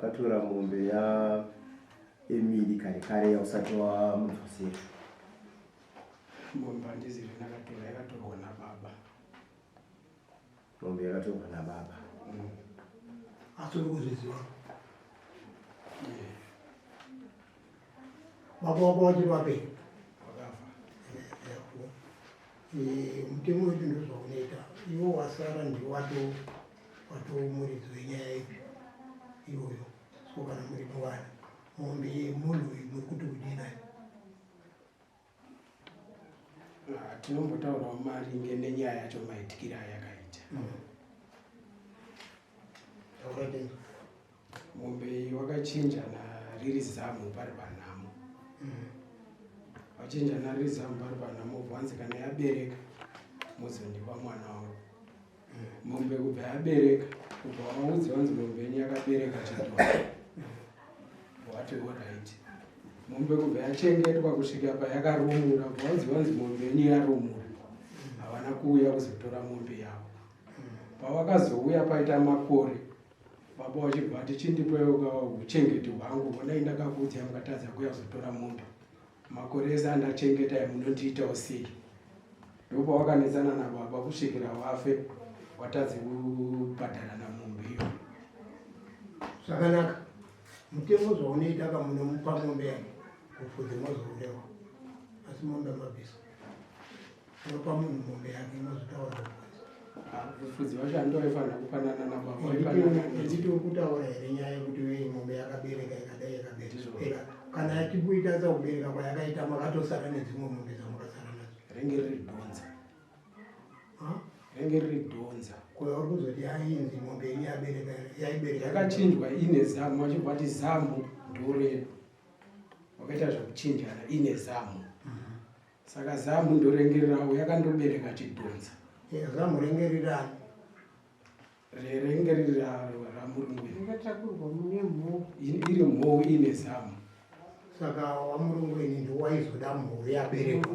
wakatora mombe ya Emily kare yausati wamudzosera. Mombe handizivi ndakatora, yakatorwa nababa. Mombe yakatorwa nababa. Asi uri kuzviziva? Baba wako wachiri wapei? Wakafa. Mutemo wedu ndozvaunoita. Iwo wasara ndiwo watomuridzi wenyaya ipi iyoyo. So kana muri kuwana mombe yemunhu muri kuti kudii nayo? Tinombotaurawo maringe nenyaya yacho maitikiro ayakaita. Taura tenzi. Mombe iyi wakachinja nariri zamu pari panhamo. Wachinja nariri zamu pari panhamo, bvanzi kana yabereka muzondipa mwana wangu. Mombe kubva yabereka, kubva waudzi wanzi mombe yenyu yakabereka chidhona, wati alright. Mombe kubva yachengetwa kusvika payakarumura, wanzi mombe yenyu yarumura, havana kuuya kuzotora mombe yavo. Pavakazouya paita makore, baba wachibva ati chindipewo uchengeti hwangu, onai ndakakuudzai mukatadza kuuya kuzotora mombe. Makore ese andachengeta munondiitawo sei? Ndopavakanetsana nababa kusvikira wafe, watadze kubhadharana mombe iyo. Zvakanaka. Mutemo zvaunoita kamunomupa mombe yake kupfudze mozourewa. Asi mombe mabhiza. Unopa munhu mombe yake mozotaura kupfudze. Mufudzi wacho andowaifanira kupanana nababa. Nditi uri kutaura here nyaya yekuti wei mombe yakabereka ikadai yakabereka. Kana yatibuita sakubereka kwayakaita makatosara nedzimwe mombe dzamakasara nadzo. Renge riri dhonza. Renge riri dhonza. Kwa uri kuzoti ainzi mombe yenyu yaibereka. Yakachinjwa ine zamu, wachibva ati zamu ndoredu. Wakaita zvakuchinjana ine zamu. Saka zamu ndorengererawo yakandobereka chidhonza. Zamu rengerirani. Renge riri ramurungweni. Yakatakurwa mune mhou. Iri mhou ine zamu. Saka wamurungweni ndiwo waizoda mhou yabereka.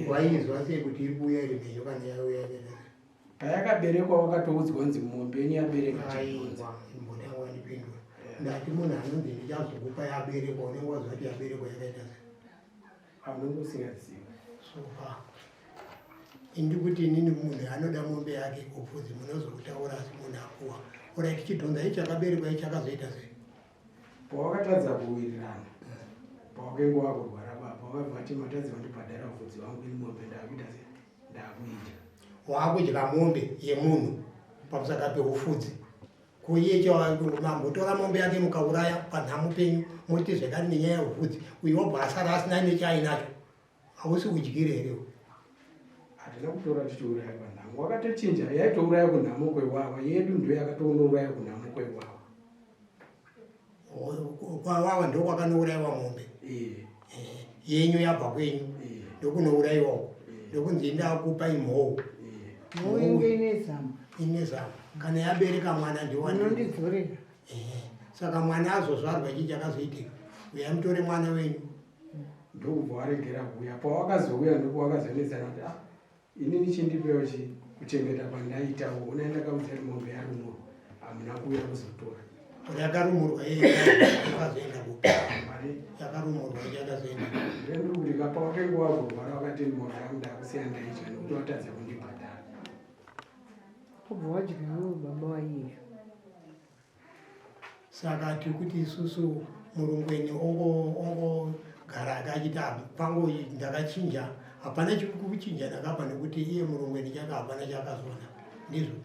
Waizwa sei kuti iri kuuya iri mhenyu kana yauya yabereka? Payakaberekwa wakatoudzwa nzi mombe yenyu yabereka chidhonza. Mbona yangu wandipindura. Ndati munhu anonzi ndichazokupa yaberekwa unenge wazwa kuti yaberekwa yakaita sei? Unenge usingazivi. Sofa. Indikuti inini munhu anoda mombe yake kupfudzi munozokutaura asi munhu akuwa. Alright, chidhonza ichi chakaberekwa ichi chakazoita sei? Pawakatadza kuwirirana, pawakenga wakurwara baba, wabva ati matadzi wandibhadhara vhudzi wangu ini mombe ndakuita sei? Ndakuita. Wakudya mombe yemunhu pakusaka peufudzi. Kuiye mambotora mombe yake mukauraya panhamo penyu moti zvekare nenyaya yeufudzi. Uyu wabva asara asina nechainacho. Hausi udyire here? Hatina kutora tichiuraya panhamo. Wakatochinja yaitouraya kunhamo kwewawa, yedu ndiyo yakatonouraya kunhamo kwewawa. Kwawawa ndo kwakanourayiwa mombe. Yenyu yabva kwenyu ndokunourayiwawo. Ndokunzi ndakupa imhou. Mhou inge ine zamu. Ine zamu. Kana yabereka mwana Unondidzorera. Saka mwana azozvarwa ichi chakazoitika. Uyamutore mwana wenyu. Ndokubva waregera kuuya. Pawakazouya ndopawakazonetsana kuti inini chindipewo kuchengeta kwandaitawo. Una ndakaudza kuti mombe yarumurwa. Hamuna kuuya kuzotora. Yakarumurwa yakazoenda kupi? Yakarumurwa yakazoenda kupi? Ndikuti pawakenge wakurwara wakati mombe yangu ndakusiya ndaidya nokuti watadza kundibhadhara. Kubva wadyawo baba waiye. Saka tirikuti isusu murungweni ongogara akachiti pangu ndakachinja hapana chikuchinja ndakapa nekuti iye murungweni chaka hapana chakazona ndizvo.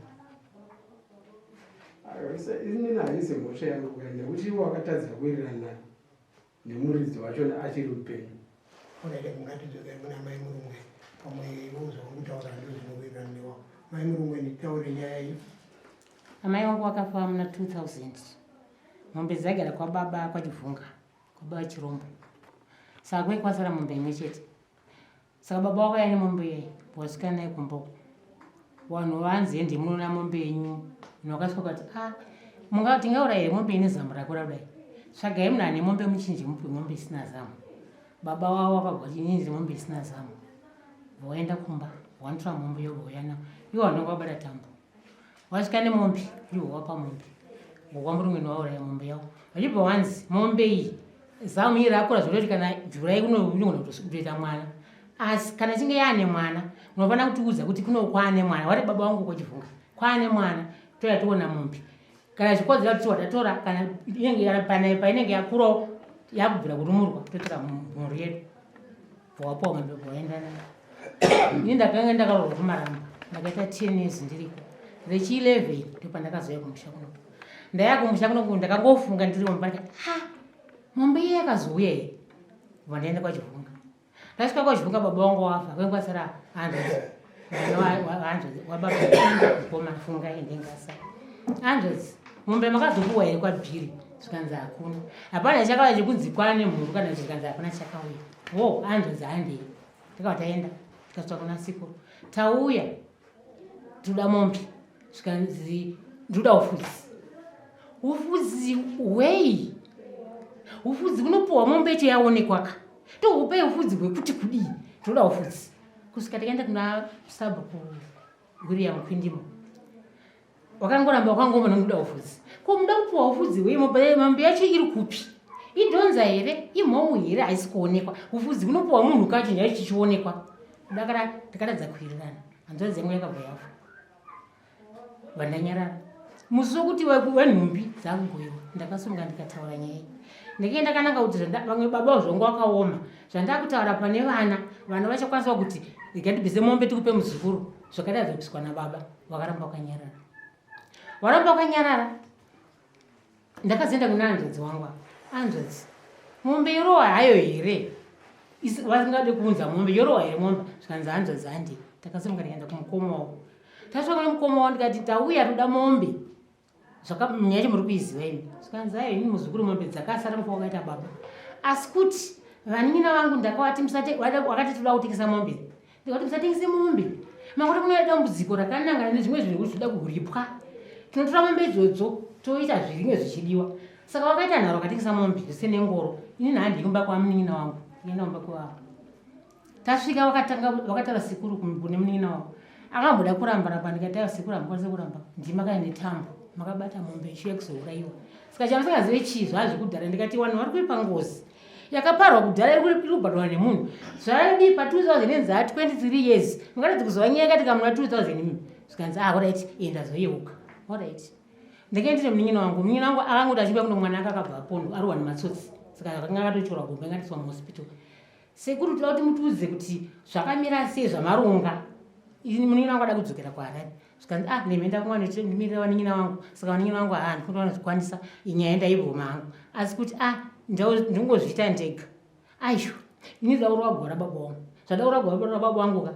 Inini haisi mhosva yangu kuya nekuti iwo wakatadza kuwirirana nemuridzi wacho achiri upenyu. Unaida kungatidzokera kuna mai murungweni pamwe uzokutaura ndozvinowirirana newawo. Mai murungweni taure nyaya iyo. Amai wangu wakafa muna 2000. Mombe dzagara kwababa kwachivhunga, kwababa Chirombo. Saka kwai kwasara mombe imwe chete. Saka baba wakauya nemombe wasvika naye kumba. Vanhu vanzi ndimunona mombe yenyu. Wakasvika kuti tingaura here mombe ine zamu rakura kudai. Tsvagai munhu ane mombe muchinji mupe mombe isina zamu. Baba wavo wakabva kuti inini ndine mombe isina zamu. Vaenda kumba, wanotora mombe yobva uya nayo. Iwo vanenge vabata tambo. Wasvika nemombe, iwo wapa mombe. ngokwamburi umweni wauraya mombe yavo vachibva wanzi mombe iyi zamu iri akura zvototi kana jurai kunogona kutoita mwana asi kana chinge yaane mwana unofanira kutiudza kuti kuno kwaane mwana wati baba wangu kochivhunga kwaane mwana toya toona mombe kana zvikodzera kuti watatora kana painenge yakurawo yakubvira kutumurwa totora mhuru yedu bvawapawo mabhebha waenda nayo ini ndakanga ndakarorwa kumaramba ndakaita 10 years ndiriko rechi11 ndopandakazouya kumusha kuno ndaya kumusha kuno ndakangofunga ndiri mombe mombe iye yakazouya here kubva ndaenda kwachivhunga ndasvika kwachivhunga baba wangu wafa kwengwasara 100 wababa funga endengasa 100 mombe makazopuwa here kwabhiri zvikanzi hakuna hapana chakauya chekunzi kwane mhuru kana zvikanzi hapana chakauya 100 handei takavataenda tikasvika kuna sikuru tauya toda mombe zvikanzi ndoda ufudzi hwei ufudzi kunopuwa mombe icho yaonekwaka tohupei ufudzi hwekuti kudii toda ufudzi kusvika takaenda kuna sabhuku William Kwindimo wakangoramba wakangomona ndoda ufudzi ko muda kupuwa ufudzi hwei mombe yacho iri kupi idhonza here imhou here haisi kuonekwa ufudzi kunopuwa munhu kacho nyaya chichionekwa kudakara takatadza kuirirana hanzvadzi yangu yakabva yafa vandanyarara musi wokuti wenhumbi dzakungoiwa ndakasunga ndikataura nyaya ndikaenda kanaka kuti vamwe baba zvongo wakaoma zvandakutaura pane vana vachakwanisa kuti ikandibvise mombe tikupe muzukuru zvakada zvekuswa nababa wakaramba wakanyarara ndakazoenda kuna anzvadzi wangu anzvadzi mombe yorowa hayo here vasingade kuunza mombe yorowa here mombe zvikanzi anzvadzi handi takasunga ndikaenda kumukoma wavo tasvika kune mukoma wavo ndikati tauya toda mombe nyaya yacho muri kuiziva imi zvikanzi hayo ini muzukuru mombe dzakasara mufa wakaita baba asi kuti vaning'ina vangu ndakavati wakati toda kutengesa mombe ndikati musatengese mombe makuti kunoya dambudziko rakanangana nezvimwe zvinhu kuti zvoda kuripwa tinotora mombe idzodzo toita zvirimwe zvichidiwa saka wakaita nharo wakatengesa mombe zvise nengoro ini nhandi kumba kwamuning'ina wangu ienda kumba kwavo tasvika wakataura sikuru kune muning'ina wavo akamboda kuramba ndikataura sikuru hamukwanise kuramba ndimakaine tambo makabata mombe ichiuya kuzouraiwa saka chamusingazive chizvo hazvikudhara ndikati vanhu vari kuipa ngozi yakaparwa kudhara iri kubhadhwa nemunhu zvaidi pa2023 years mungatadzi kuzova nyaya yakati kamuna 2000 zvikanzi alright enda zoyeuka alright ndikaendire muning'ina wangu akangoti achiuya kuno mwana akakabva apondo arohwa nematsotsi saka akanga akatochorwa gombe angatiswa muhospital sekuru toda kuti mutiudze kuti zvakamira sei zvamaronga muning'ina wangu ada kudzokera kuharare zvikanzi ndimenda kumanimirira vaning'ina vangu saka vaning'ina vangu ndikutowana zvikwanisa inyaya ndaibvoma hangu asi kuti ndingozviita ndega aizvo ini zvoda kurwa gora baba wangu zvada kurwa gora baba wangu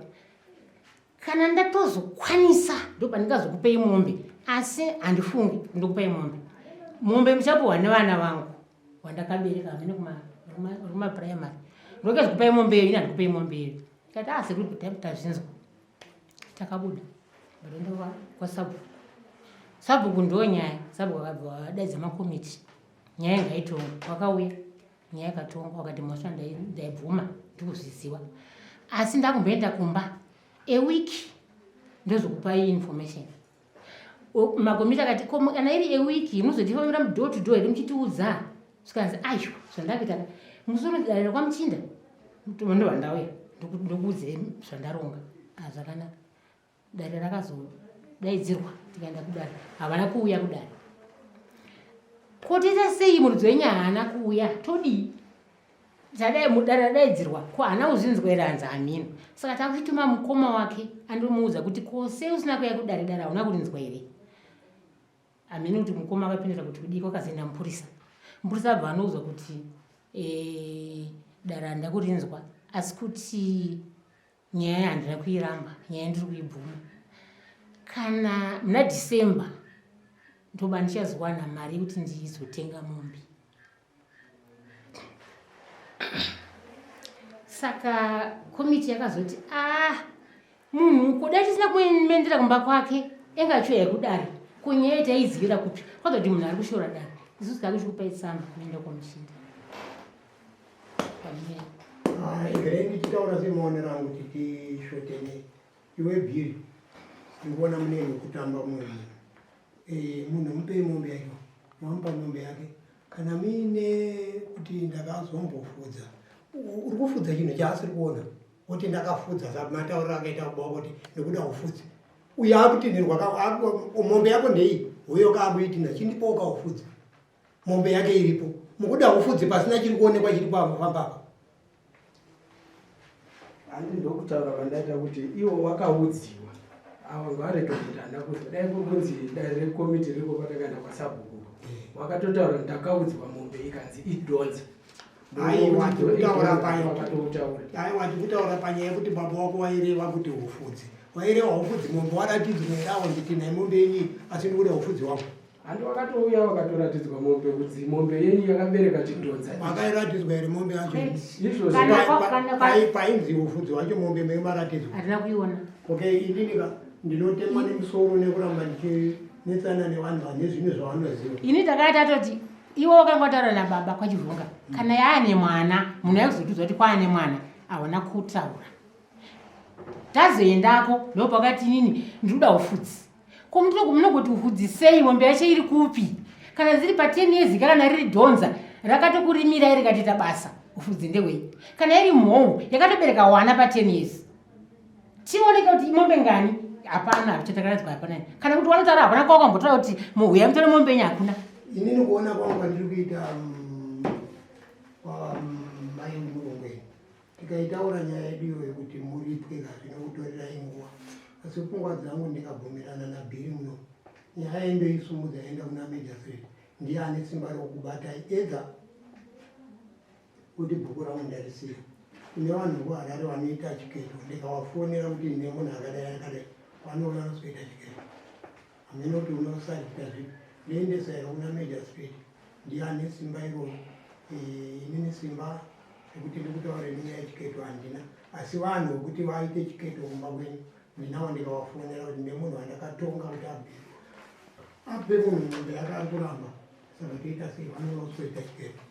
kana ndatozokwanisa ndopandingazokupei mombe asi handifungi ndokupei mombe muchapuhwa nevana vangu vandakabereka amene kumapuraimary ndokezokupei mombe iyo ini handikupei mombe iyo kati sekuri tazvinzwa takabuda badoenda kwasabhuku ndo nyaya sabhuku akabva wadaidza makomiti nyaya ingaitonga wakauya nyaya yakatongwa wakati mosva ndaibvuma ndikuzviziva asi ndakumboenda kumba ewiki ndozokupai information makomiti akati kana iri ewiki muzotifamira mudhoo to dhoo here muchitiudza zvikanzi aizvo zvandakuita musonodarira kwamuchinda ndovandauya ndokuudzei zvandaronga zvakanaka dare rakazodaidzirwa tikaenda kudare havana kuuya kudare kotoita sei muridzi wenyaya haana kuuya todii mudare radaidzirwa ko haana kuzvinzwa ere hanzi amina saka takuchituma mukoma wake andomuudza kuti kose usina kuya kudare dare hauna kurinzwa here amini kuti mukoma akapindura kuti kudii kwakazoenda mupurisa abva anoudzwa kuti dare handina kurinzwa asi kuti nyaya handina kuiramba nyaya ndiri kuibvuma kana muna December ndoba ndichazowana mari yekuti ndizotenga mombe saka komiti yakazoti munhu kuda tisina kumendera kumba kwake engachuya kudare kunyaya taizivira kupi kwazoti munhu ari kushora dare isusu takuchikupai tsamba kuenda kwamushinda Ingrendi chitaura semaonera angu kuti tishotene iwe bhiri ndikuona munenge kutamba munhu munhu mupei mombe yacho mamupa mombe yake kana mine kuti ndakazombofudza uri kufudza chinhu chaasiri kuona kuti ndakafudza samatauriro akaita kubawa kuti ndikuda kufudza uyo akutinhirwa mombe yako ndei huyo kaakuitina chindipo ukaufudza mombe yake iripo mukuda kufudze pasina chiri kuonekwa chiri pambapa handi ndokutaura vandaita kuti iwo wakaudziwa ava ngavareke kuti handa kuzwa dai kurunzi dai rekomiti riko kwatakaenda kwasabhuku wakatotaura ndakaudziwa mombe ikanzi idonza aiwa tikutaura panyaya yekuti baba wako waireva kuti ufudzi waireva ufudzi mombe waratidzwa erawo nditi nai mombe yenyu asi ndikuda ufudzi wako handi wakatouya wakatoratidzwa mombe kuti mombe yenyu yakabereka chidonza makairatidzwa here mombe yacho painzi ufudzi wacho mombe meimaratidzwa hatina kuiona okay indinika ndinotemwa nemusoro nekuramba ndichinetsana nevanhu vane zvimwe zvavanoziva ini takati atoti iwo wakangotaura nababa kwachivhunga kana yaane mwana munhu aizotudzwa kuti kwaane mwana hawana kutaura tazoendako ndopakati inini ndikuda ufudzi munogoti ufudzi sei mombe yacho iri kupi kana dziri pa10 years kana riri dhonza rakatokurimira rikatita basa ufudzi ndewei kana iri mhou yakatobereka wana pa10 years tioneka kuti mombe ngani hapana chatakaradzwa hapana kana kuti wanotaura hapana kwawakambotaura kuti muhuya mutore mombe yenyu hakuna inini kuona kwangu kwandiri kuita mai murongweni tikaitaura nyaya yedu iyo yekuti muripwe zvinokutorera inguva asi pfungwa dzangu ndikabvumirana nabhiri muno nyaya yendoisumudza yaenda kuna Major Street ndiye ane simba rokubata edza kuti bhuku rangu ndarisiya kune vanhu kuharare vanoita chiketo ndikavafonera kuti ndine munhu akadai akadai vanouya vanozoita chiketo hamene kuti unosarika zvipi ndiendesaira kuna Major Street ndiye ane simba iroro inini simba rekuti ndikutaura nyaya yechiketo handina asi vanhu vekuti vaite chiketo kumba kwenyu ndinawo ndikavafonera kuti nemunhu andakatonga kuti ape munhu mombe yakari kuramba saka toita sei vanonosoita chiketo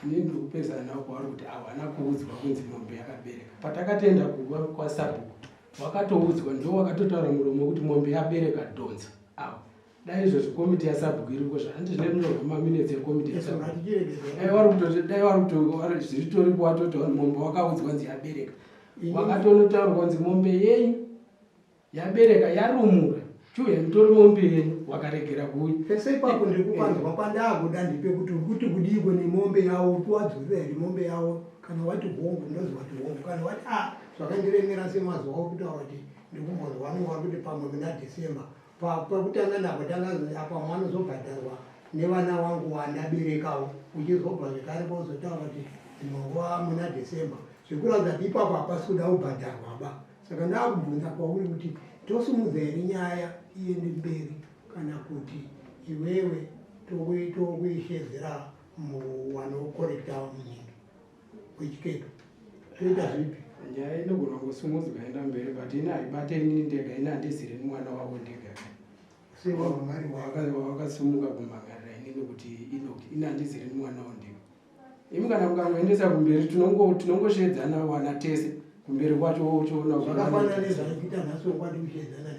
ini ndikupedzana navo kwavari kuti hawana kuudzwa kunzi mombe yakabereka patakatoenda kwasabhuku wakatoudzwa ndo wakatotaura muromo kuti mombe yabereka dhonza avo dai izvo zvikomiti yasabhuku iriko zvandi zvine rinobva maminitsi ekomiti dai zviritoripo watotaura mombe wakaudzwa nzi yabereka wakatonotaurwa nzi mombe yenyu yabereka yarumura chuya mutori mombe yenyu wakaregera kuuya pese ipapo ndiri kupanzwa pandaakuda ndipe kuti kudiko nemombe yawo kuwadzurira here mombe yawo kana wati hongu ndinonzi wati hongu kana wati zvakandiremera semazuva okutaura kuti ndikumbonzwa vanonga kuti pamwe muna December pakutanga nabo tanga apa mwanozobhadharwa nevana wangu wandaberekawo uchizobva zvekare pauzotaura kuti zvinongwa muna December zvekuratidza kuti ipapo hapasi kuda kubhadharwa ba saka ndakubvunza kwauri kuti tosumudza here nyaya iende mberi kana kuti iwewe tokuishedzera wanokorekta munyika wechiketo toita zvipi nyaya inogona kusumudzwa enda mberi but ina haibate inini ndega ina handiziri mwana wavo ndega wakasumuka kumhangarira inini kuti ina handiziri mwana wavo ndega imi kana mukangoendesa kumberi tinongoshedzana wana tese kumberi kwacho zvakafanana nezvaikuita nhasi kwadi kushedzana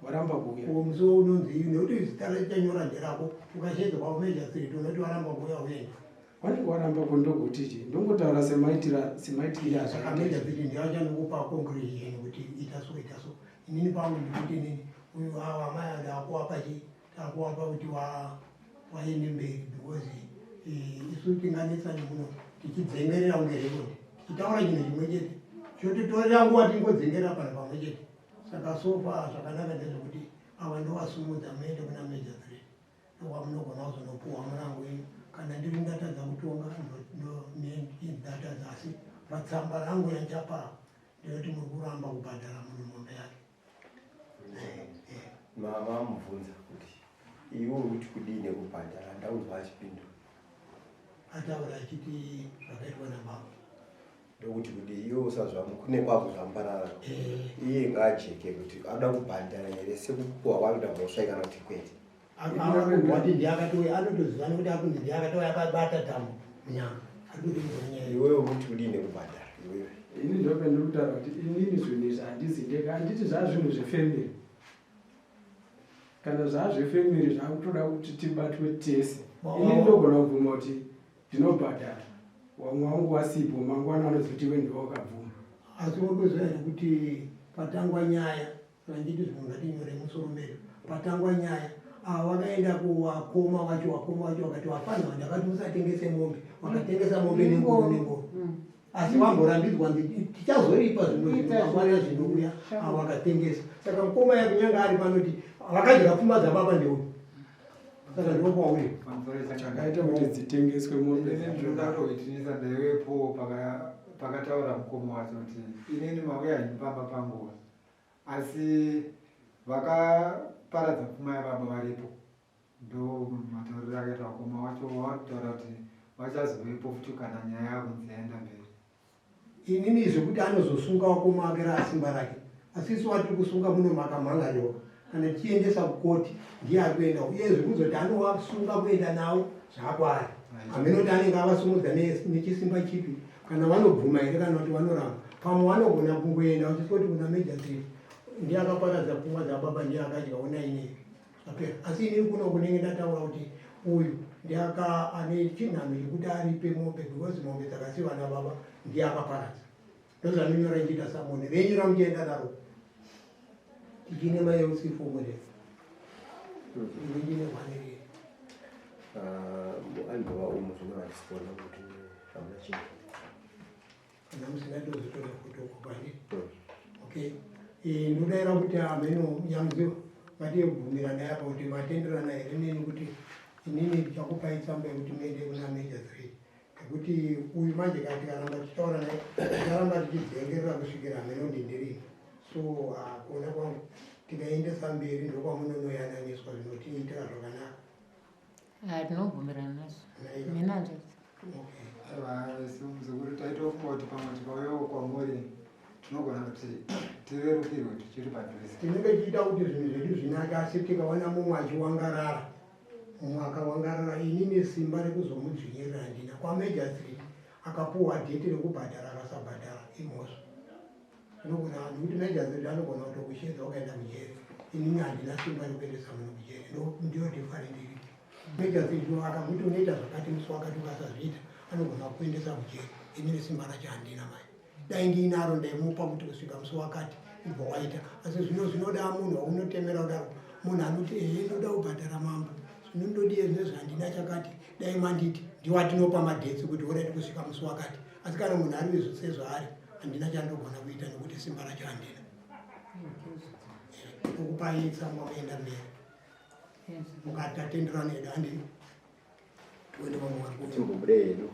waramba kuuya muso unonzi nekuti zita richanyora nderako ukashedza kwaMajor Street unoti waramba kuuya uenda wanenge waramba kundogotiji ndongotaura semaitirira saka Major Street ndiyachanokupa conclusion kuti ita so inini pangu ndikuti inini uyu amai ndakuwapachi takuwapa kuti waende mberi because isu tinganetsani muno tichidzengerera kunge rekodi tichitaura chinhu chimwe chete chotitorera nguva tingodzengerera panhu pamwe chete saka sofa zvakanaka ndezvekuti ava ndovasumudza muende kuna Major Street ndowamunogona kuzonopuhwa murango wenyu kana ndiri ndatadza kutonga ndatadza asi patsamba rangu yanchapa ndinoti muri kuramba kubhadhara munhu mombe yake mamubvunza kuti iwe uri kudii nekubhadhara ndaunzwa achipindura ataura achiti zvakaitwa nababa ndokuti kuti iwe usazva kune kwako zvambarara iye ngaajeke kuti ada kubhadhara here sekupuwa kwakuda mhosva kana kuti kwete wati ndiyakatoya anotozivana kuti akunzi ndiyakatoya akabata tambo munyama iwewe kuti kudii nekubhadhara iwewe ini ndope ndikutaura kuti inini zvinhu izvi handizindeka handiti zvazvinhu zvefemiri kana zvazvefemiri zvakutoda kuti tibatwe tese ini ndogona kubvuma kuti ndinobhadhara wamwe wangu wasipo mangwana anozoti iwe ndiwakabvuma. asi wotoziva kuti patangwa nyaya anditi zvinhu ngatinyore musoro medu patangwa nyaya wakaenda kuwakoma wacho wakati wafana ndakati musatengese mombe wakatengesa mombe nengoro asi wamborambidzwa tichazoripa zvinozvinoangwarira zvinouya wakatengesa saka mukoma yakunyanga ari panoti vakadira pfuma dzababa ndeuyu saka ndokwauri chakaita kuti dzitengeswe mombe ndinodakutoitinisa ndaiwepo pakataura mukoma wacho kuti inini mauya ndipamba panguva asi vakaparadza pfuma yababa varipo ndo matauriro akaita wakoma wacho vakutaura kuti vachazovepo futi kana nyaya yakunzi yaenda mberi. inini zvekuti anozosunga wakoma ake rasimba rake asi isu watiri kusunga muno makamhanga nyoka kana tichiendesa kukoti ndiye akuenda uyezve kuzoti anowasunga kuenda nawo zvakwari aminoti anenge avasumudza nechisimba chipi kana vanobvuma here kana kuti vanoramba pamwe vanogona kungoenda uchisoti kuna meja zeti ndiye akaparadza pfungwa dzababa ndiye akadyaona inei apera asi inini kuno kunenge ndataura kuti uyu ndiye ane chinhano chekuti aripe mombe because mombe dzakasiyiwa nababa ndiye akaparadza ndozvanonyora nchiita samoni venyora muchienda daro tichine mayeusifu mune ndine mwaniriri andova umu zvinovatisipona kuti hamuna chinhu kana musingatozotora fotokopani okay ndodayira kuti ameno nyamudziwa matiyebvumirana yapa kuti matenderana here neni kuti inini tichakupai tsamba yekuti muende kuna meja 3 ngekuti uyu manje kati karamba tichitaura naye ticharamba tichidzengerera kusvikira ameno ndindirini so kuona kwangu tikaendesa mberi ndokwamunonoyananiswa zvinotiitira zvakanaka tinobvumirana nazvo mina ndii zekuti taitofunga kuti pamwe tikauyawo kwamuri tinogona kuti tirerukirwe tichiri padhuze tinenge tichiita kuti zvinhu zvedu zvinake asi tikaona mumwe achiwangarara mumwe akawangarara inini simba rekuzomudzvinyirira handina kwameja 3 akapuhwa dheti rekubhadhara akasabhadhara imhosva inogona nekuti meja 3 anogona kutokushedza wakaenda kujeri inini handina simba rekuendesa munhu kujeri ndiyo dhifarendiri meja 3 akamuti unoita zvakati musi wakati ukasazviita anogona kuendesa kujeri inini simba racho handina mai dai ndinaro ndaimupa kuti kusvika musi wakati ibva waita asi zvinoda munhu waunotemera kudaro munhu anoti ndoda kubhadhara mambo zvinondodiye zvezvandina chakati dai manditi ndiwatinopa madhetsi kuti oreti kusvika musi wakati asi kana munhu ari sezvaari handina chandogona kuita nekuti simba racho handina okupai tsamba maenda mberi mukatatenderana edu handini tione vamwe vari timbobude hedu